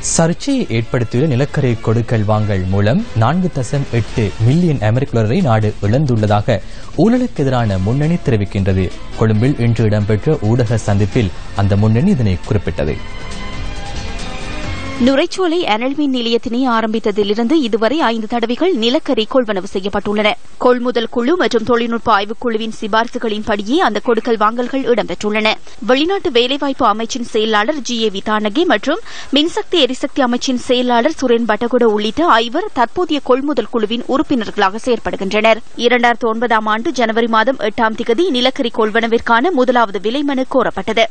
சர்ச்சையை ஏற்படுத்தியுள்ள நிலக்கரி கொடுக்கல் வாங்கல் மூலம் 4.8 மில்லியன் அமெரிக்க டாலரை நாடு இழந்துள்ளதாக ஊழலுக்கு எதிரான முன்னணி தெரிவிக்கின்றது. கொழும்பில் இன்று இடம்பெற்ற ஊடக சந்திப்பில் அந்த முன்னணி இதனை குறிப்பிட்டது. நுரைச்சோலை அனல் மின் நிலையத்தினை ஆரம்பித்ததிலிருந்து இதுவரை 5 தடவைகள் நிலக்கரி கொள்வனவு செய்யப்பட்டுள்ளன. கொள்முதல் குழு மற்றும் தொழில்நுட்ப ஆய்வுக்குழுவின் சிபாரிசுகளின்படியே அந்த கொடுக்கல் வாங்கல்கள் இடம்பெற்றுள்ளன. வெளிநாட்டு வேலைவாய்ப்பு அமைச்சின் செயலாளர் GAV தானகே மற்றும் மின்சக்தி எரிசக்தி அமைச்சின் செயலாளர் சுரேன் பட்டகுட உள்ளிட்ட 5 தற்போதைய கொள்முதல் குழுவின் உறுப்பினர்களாக செயற்படுகின்றனர். 2009ஆம் ஆண்டு ஜனவரி மாதம் 8ஆம் தேதி நிலக்கரி கொள்வனவிற்கான முதலாவது விலை மனு கோரப்பட்டது.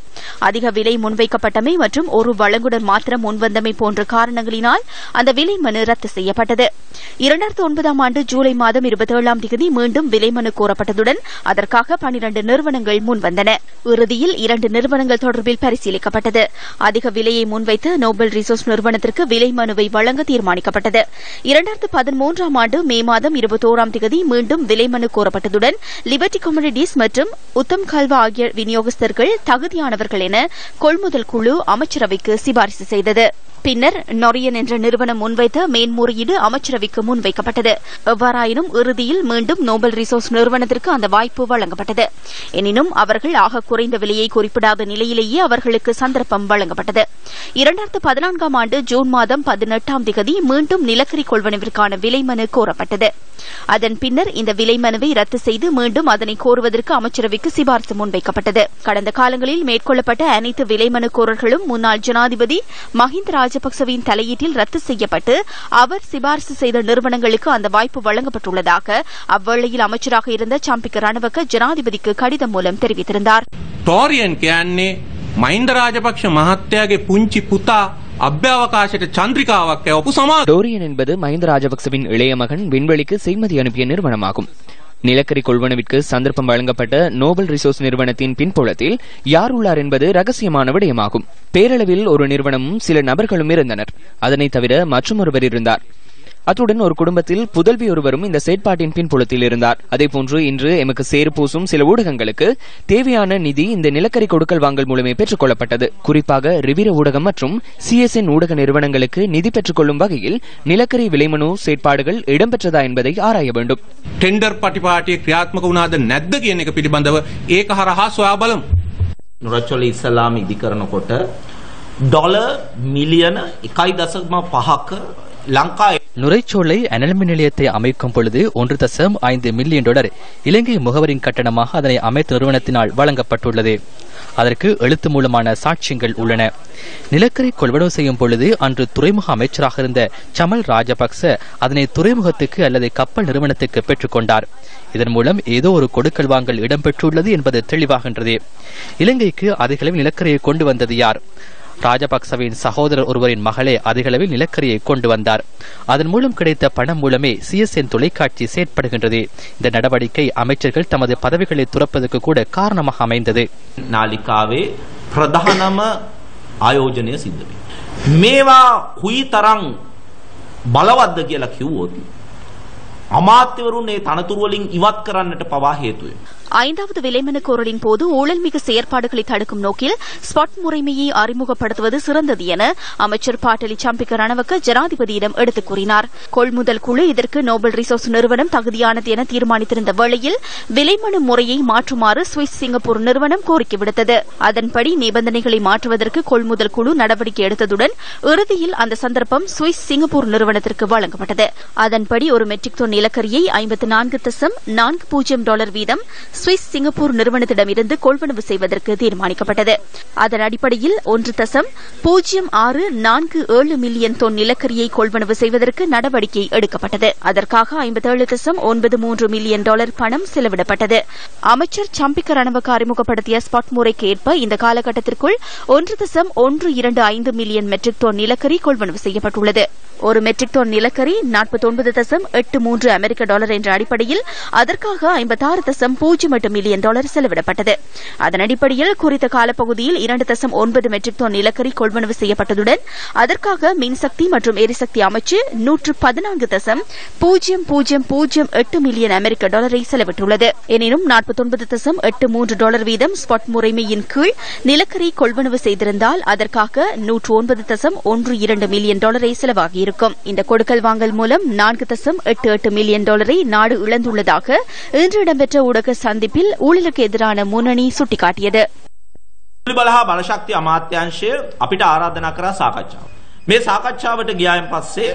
அதிக விலை முன்வைக்கப்பட்டமை மற்றும் ஒரு வழங்குடன் மாத்திரம் முன்வந்தமை போன்ற காரணங்களினால் அந்த விலை மனு ரத்து செய்யப்பட்டது. 2009ஆம் ஆண்டு ஜூலை மாதம் 27ஆம் தேதி மீண்டும் விலை மனு கோரப்பட்டதுடன் அதற்காக 12 நிறுவனங்கள் முன்வந்தன. இறுதியில் 2 நிறுவனங்கள் தொடர்பில் பரிசீலிக்கப்பட்டது. அதிக விலையை முன்வைத்து நோபல் ரிசோர்ஸ் நிறுவனத்திற்கு விலை மனுவை வழங்க தீர்மானிக்கப்பட்டது. 2013ஆம் ஆண்டு மே மாதம் 21ஆம் தேதி மீண்டும் விலை மனு கோரப்பட்டதுடன் லிபர்டி கமோடிட்டீஸ் மற்றும் உத்தம் கல்வா ஆகிய விநியோகஸ்தர்கள் தகுதியானவர்கள் என கொள்முதல் குழு அமைச்சரவைக்கு சிபாரிசு செய்தது. பின்னர் நொரியன் என்ற நிறுவனம் முன்வைத்த மேன்முறையீடு அமைச்சரவைக்கு முன்வைக்கப்பட்டது. எவ்வாறாயினும் இறுதியில் மீண்டும் நோபல் ரிசோர்ஸ் நிறுவனத்திற்கு அந்த வாய்ப்பு வழங்கப்பட்டது. எனினும் அவர்கள் ஆக குறைந்த விலையை குறிப்பிடாத நிலையிலேயே அவர்களுக்கு சந்தர்ப்பம் வழங்கப்பட்டது. 2014ஆம் ஆண்டு ஜூன் மாதம் 18ஆம் தேதி மீண்டும் நிலக்கரி கொள்வனவிற்கான விலை மனு கோரப்பட்டது. அதன் பின்னர் இந்த விலை மனுவை ரத்து செய்து மீண்டும் அதனை கோருவதற்கு அமைச்சரவைக்கு சிபாரிசு முன்வைக்கப்பட்டது. கடந்த காலங்களில் மேற்கொள்ளப்பட்ட அனைத்து விலை மனுக்கோரல்களும் முன்னாள் ஜனாதிபதி மஹிந்த ராஜபக்சவின் தலையீட்டில் ரத்து செய்யப்பட்டு அவர் சிபாரிசு செய்த நிறுவனங்களுக்கு அந்த வாய்ப்பு வழங்கப்பட்டுள்ளதாக அவ்வேளையில் அமைச்சராக இருந்த சம்பிக்க ரணவக்க ஜனாதிபதிக்கு கடிதம் மூலம் தெரிவித்திருந்தார். டோரியன் කියන්නේ මහින්ද රාජපක්ෂ මහත්තයාගේ පුංචි පුතා අභ්‍යවකාශයට චන්ද්‍රිකාවක් යවපු සමාජ. டோரியன் என்பது மஹிந்த ராஜபக்சவின் இளைய மகன் விண்வெளிக்கு செய்மதி அனுப்பிய நிறுவனமாகும். நிலக்கரி கொள்வனவிற்கு சந்தர்ப்பம் வழங்கப்பட்ட நோபல் ரிசோர்ஸ் நிறுவனத்தின் பின்புலத்தில் யார் உள்ளார் என்பது ரகசியமான விடயமாகும். பேரளவில் ஒரு நிறுவனமும் சில நபர்களும் இருந்தனர். அதனைத் தவிர மற்றொருவர் இருந்தார். அத்துடன் ஒரு குடும்பத்தில் புதல்வி ஒருவரும் இந்த செயற்பாட்டின் பின்புலத்தில் இருந்தார். அதேபோன்று இன்று எமக்கு சேறு பூசும் சில ஊடகங்களுக்கு தேவையான நிதி இந்த நிலக்கரி கொடுக்கல் வாங்கல் மூலமே பெற்றுக் கொள்ளப்பட்டது. குறிப்பாக ரிவிர ஊடகம் மற்றும் CSN ஊடக நிறுவனங்களுக்கு நிதி பெற்றுக் கொள்ளும் வகையில் நிலக்கரி விலைமனு செயற்பாடுகள் இடம்பெற்றதா என்பதை ஆராய வேண்டும். ටෙන්ඩර් පටිපාටිය ක්‍රියාත්මක වුණාද නැද්ද කියන එක පිළිබඳව ඒක හරහා සොයා බලමු. නුරචොල ඉස්ලාම ඉදිකරනකොට ඩොලර් මිලියන 1.5ක லங்கா நுரைச்சோலை அனல் மின் நிலையத்தை அமைக்கும் பொழுது 1.5 மில்லியன் டாலர் இலங்கை முகவரின் கட்டணமாக அதனை அமைத்த நிறுவனத்தினால் வழங்கப்பட்டுள்ளது. அதற்கு எழுத்து மூலமான சாட்சியங்கள் உள்ளன. நிலக்கரி கொள்வனவு செய்யும் பொழுது அன்று துறைமுக அமைச்சராக இருந்த சமல் ராஜபக்ச அதனை துறைமுகத்துக்கு அல்லது கப்பல் நிறுவனத்துக்கு பெற்றுக் கொண்டார். இதன் மூலம் ஏதோ ஒரு கொடுக்கல் வாங்கல் இடம்பெற்றுள்ளது என்பது தெளிவாகின்றது. இலங்கைக்கு அதிகளவில் நிலக்கரியை கொண்டு வந்தது யார்? ராஜபக்சவின் சகோதரர் ஒருவரின் மகளே அதிகளவில் நிலக்கரியை கொண்டு வந்தார். அதன் மூலம் கிடைத்த பணம் மூலமே CSN தொலைக்காட்சி செயற்படுகின்றது. இந்த நடவடிக்கை அமைச்சர்கள் தமது பதவிகளை துறப்பதற்கு கூட காரணமாக அமைந்தது. නාලිකාවේ ප්‍රධානම ආයෝජනය සිද්ධ වෙනවා. මේවා කුයි තරම් බලවත්ද කියලා කිව්වොත් අමාත්‍යවරුන් මේ තනතුරු වලින් ඉවත් කරන්නට පවා හේතු වෙනවා. 5வது விலைமனு கோரலின் போது ஊழல்மிகு செயற்பாடுகளை தடுக்கும் நோக்கில் ஸ்பாட் முறைமையை அறிமுகப்படுத்துவது சிறந்தது என அமைச்சர் பாட்டலி சம்பிக்க ரணவக்க ஜனாதிபதியிடம் எடுத்துக் கூறினார். கொள்முதல் குழு இதற்கு நோபல் ரிசோர்ஸ் நிறுவனம் தகுதியானது என தீர்மானித்திருந்த வேளையில் விலைமனு முறையை மாற்றுமாறு சுவிஸ் சிங்கப்பூர் நிறுவனம் கோரிக்கை விடுத்தது. அதன்படி நிபந்தனைகளை மாற்றுவதற்கு கொள்முதல் குழு நடவடிக்கை எடுத்ததுடன் இறுதியில் அந்த சந்தர்ப்பம் சுவிஸ் சிங்கப்பூர் நிறுவனத்திற்கு வழங்கப்பட்டது. அதன்படி ஒரு மெட்ரிக் டன் நிலக்கரியை 54.40 டாலர் வீதம் சுவிஸ் சிங்கப்பூர் நிறுவனத்திடமிருந்து கொள்வனவு செய்வதற்கு தீர்மானிக்கப்பட்டது. அதன் அடிப்படையில் 1.0647 மில்லியன் தொன் நிலக்கரியை கொள்வனவு செய்வதற்கு நடவடிக்கை எடுக்கப்பட்டது. அதற்காக 57.93 மில்லியன் டாலர் பணம் செலவிடப்பட்டது. அமைச்சர் சம்பிக்க ரணவக்க அறிமுகப்படுத்திய ஸ்பாட் முறைக்கு ஏற்ப இந்த காலகட்டத்திற்குள் 1.125 மில்லியன் மெட்ரிக் டன் நிலக்கரி கொள்வனவு செய்யப்பட்டுள்ளது. ஒரு மெட்ரிக் டன் நிலக்கரி 49.83 அமெரிக்க டாலர் என்ற அடிப்படையில் அதற்காக 56.0 $0.08 மில்லியன் செலவிடப்பட்டது. அதன் அடிப்படையில் குறித்த காலப்பகுதியில் 2.9 மெட்ரிக் டன் நிலக்கரி கொள்வனவு செய்யப்பட்டதுடன் அதற்காக மின்சக்தி மற்றும் எரிசக்தி அமைச்சு $114.0008 மில்லியன் அமெரிக்க செலவிட்டுள்ளது. எனினும் $49.83 வீதம் ஸ்பாட் முறைமையின் கீழ் நிலக்கரி கொள்வனவு செய்திருந்தால் அதற்காக $109.12 மில்லியன் செலவாகியிருக்கும். இந்த கொடுக்கல் வாங்கல் மூலம் $4.88 மில்லியன் நாடு இழந்துள்ளதாக இன்று இடம்பெற்ற ஊடக சந்திப்பில் ஊழலுக்கு எதிரான முன்னணி சுட்டிக்காட்டியது. බලහා බලශක්ති අමාත්‍යාංශය අපිට ආරාධනා කරා සාකච්ඡාව. මේ සාකච්ඡාවට ගියායින් පස්සේ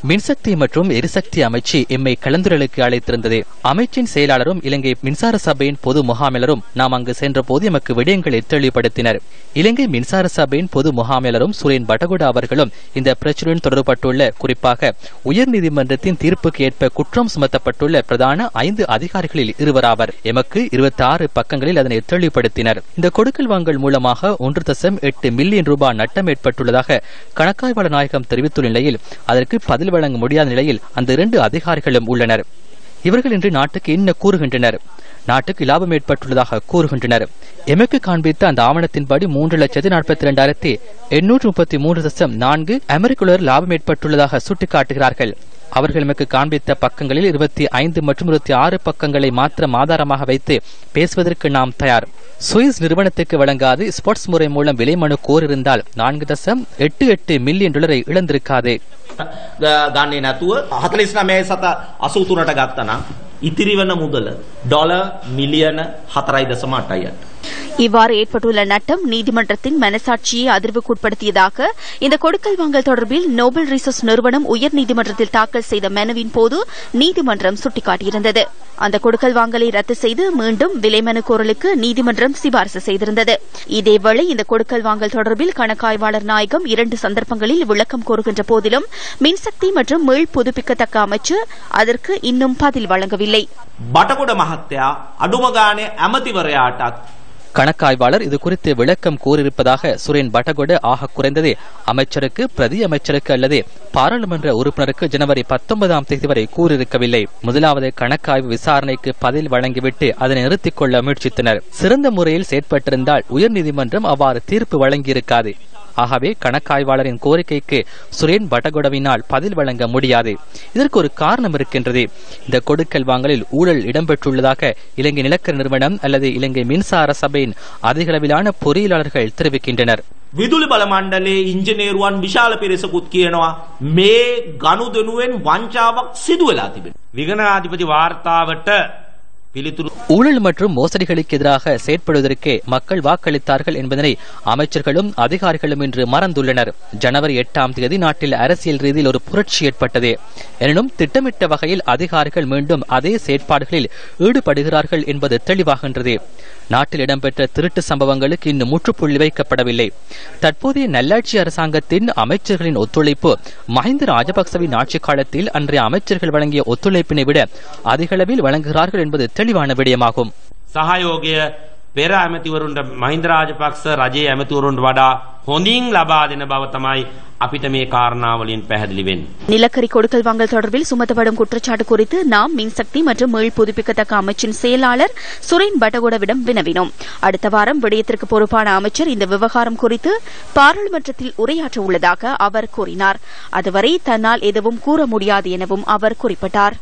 மின்சக்தி மற்றும் எரிசக்தி அமைச்சு எம்மை கலந்துரையாடலுக்கு அழைத்திருந்தது. அமைச்சின் செயலாளரும் இலங்கை மின்சார சபையின் பொது முகாமையாளரும் நாம் அங்கு சென்ற போது எமக்கு விடயங்களை தெளிவுபடுத்தினர். இலங்கை மின்சார சபையின் பொது முகாமையாளரும் சுரேன் பட்டகுடா அவர்களும் இந்த பிரச்சனையுடன் தொடர்பட்டுள்ள, குறிப்பாக உயர்நீதிமன்றத்தின் தீர்ப்புக்கு ஏற்ப குற்றம் சுமத்தப்பட்டுள்ள பிரதான 5 அதிகாரிகளில் இருவராவர். எமக்கு 26 பக்கங்களில் அதனை தெளிவுபடுத்தினர். இந்த கொடுக்கல் வாங்கல் மூலமாக $1.8 மில்லியன் நட்டம் ஏற்பட்டுள்ளதாக கணக்காய்வாளர் நாயகம் தெரிவித்துள்ள நிலையில் அதற்கு பதில் வழங்க முடியாத நிலையில் அந்த 2 அதிகாரிகளும் உள்ளனர். இவர்கள் இன்று நாட்டுக்கு என்ன கூறுகின்றனர்? நாட்டுக்கு லாபம் ஏற்பட்டுள்ளதாக கூறுகின்றனர். எமக்கு காண்பித்த அந்த ஆவணத்தின்படி 3,42,833.4 அமெரிக்க லாபம் ஏற்பட்டுள்ளதாக சுட்டிக்காட்டுகிறார்கள். அவர்கள் எமக்கு காண்பித்த பக்கங்களில் 25 மற்றும் 26 பக்கங்களை மாத்திரம் ஆதாரமாக வைத்து பேசுவதற்கு நாம் தயார். சுவிஸ் நிறுவனத்துக்கு வழங்காது ஸ்பாட்ஸ் முறை மூலம் விலை மனு கோரிருந்தால் $4.88 மில்லியன் இழந்திருக்காது. ගන්නේ නැතුව 49.83ට ගත්තා නම් ඉතිරි වෙන මුදල $4.8 මිලියන. இவ்வாறு ஏற்பட்டுள்ள நட்டம் நீதிமன்றத்தின் மனசாட்சியை அதிர்வுக்குட்படுத்தியதாக இந்த கொடுக்கல் வாங்கல் தொடர்பில் நோபல் ரிசோர்ஸ் நிறுவனம் உயர்நீதிமன்றத்தில் தாக்கல் செய்த மனுவின் போது நீதிமன்றம் சுட்டிக்காட்டியிருந்தது. அந்த கொடுக்கல் வாங்கலை ரத்து செய்து மீண்டும் விலை மனு கோரலுக்கு நீதிமன்றம் சிபாரிசு செய்திருந்தது. இதேவேளை இந்த கொடுக்கல் வாங்கல் தொடர்பில் கணக்காய்வாளர் நாயகம் 2 சந்தர்ப்பங்களில் விளக்கம் கோருகின்ற போதிலும் மின்சக்தி மற்றும் மீள் புதுப்பிக்கத்தக்க அமைச்சு அதற்கு இன்னும் பதில் வழங்கவில்லை. බටකොඩ මහත්තයා අඩුම ගානේ ඇමතිවරයාටත් கணக்காய்வாளர் இது குறித்து விளக்கம் கூறியிருப்பதாக சுரேன் பட்டகொட ஆக குறைந்தது அமைச்சருக்கு, பிரதி அமைச்சருக்கு அல்லது பாராளுமன்ற உறுப்பினருக்கு ஜனவரி 19ஆம் தேதி வரை கூறியிருக்கவில்லை. முதலாவது கணக்காய்வு விசாரணைக்கு பதில் வழங்கிவிட்டு அதனை நிறுத்திக் கொள்ள முயற்சித்தனர். சிறந்த முறையில் செயற்பட்டிருந்தால் உயர்நீதிமன்றம் அவ்வாறு தீர்ப்பு வழங்கியிருக்காது. ஆகவே கணக்காய்வாளரின் கோரிக்கைக்கு சுரேன் பட்டகொடவினால் பதில் வழங்க முடியாது. இதற்கு ஒரு காரணம் இருக்கின்றது. இந்த கொடுக்கல் வாங்கலில் ஊழல் இடம்பெற்றுள்ளதாக இலங்கை நிலக்கரி நிறுவனம் அல்லது இலங்கை மின்சார சபையின் அதிகளவிலான பொறியியலாளர்கள் தெரிவிக்கின்றனர். විදුලි බල මණ්ඩලයේ ඉංජිනේරුවන් විශාල පිරිසකුත් කියනවා මේ ගනුදෙනුවෙන් වංචාවක් සිදු වෙලා තිබෙනවා. විගණනාධිපති වාර්තාවට ஊழல் மற்றும் மோசடிகளுக்கு எதிராக செயற்படுவதற்கே மக்கள் வாக்களித்தார்கள் என்பதனை அமைச்சர்களும் அதிகாரிகளும் இன்று மறந்துள்ளனர். ஜனவரி 8ஆம் தேதி நாட்டில் அரசியல் ரீதியில் ஒரு புரட்சி ஏற்பட்டது. எனினும் திட்டமிட்ட வகையில் அதிகாரிகள் மீண்டும் அதே செயற்பாடுகளில் ஈடுபடுகிறார்கள் என்பது தெளிவாகின்றது. நாட்டில் இடம்பெற்ற திருட்டு சம்பவங்களுக்கு இன்னும் முற்றுப்புள்ளி வைக்கப்படவில்லை. தற்போதைய நல்லாட்சி அரசாங்கத்தின் அமைச்சர்களின் ஒத்துழைப்பு மஹிந்த ராஜபக்சவின் ஆட்சி காலத்தில் அன்றைய அமைச்சர்கள் வழங்கிய ஒத்துழைப்பினை விட அதிகளவில் வழங்குகிறார்கள் என்பது தெளிவான விடயமாகும். සහයෝගය පෙර ඇමතිවරුන්ට මහින්ද රාජපක්ෂ රජයේ ඇමතිවරුන්ට වඩා හොඳින් ලබා දෙන බව තමයි අපිට මේ කාරණාවලින් පැහැදිලි වෙන්නේ. நிலக்கரி கொடுக்கல் வாங்கல் தொடர்பில் சுமத்தப்படும் குற்றச்சாட்டு குறித்து நாம் மின்சக்தி மற்றும் மீள் புதுப்பிக்கத்தக்க அமைச்சின் செயலாளர் சுரேன் பட்டகோடவிடம் வினவினோம். அடுத்த வாரம் விடயத்திற்கு பொறுப்பான அமைச்சர் இந்த விவகாரம் குறித்து பாராளுமன்றத்தில் உரையாற்ற உள்ளதாக அவர் கூறினார். அதுவரை தன்னால் எதுவும் கூற முடியாது எனவும் அவர் குறிப்பிட்டார்.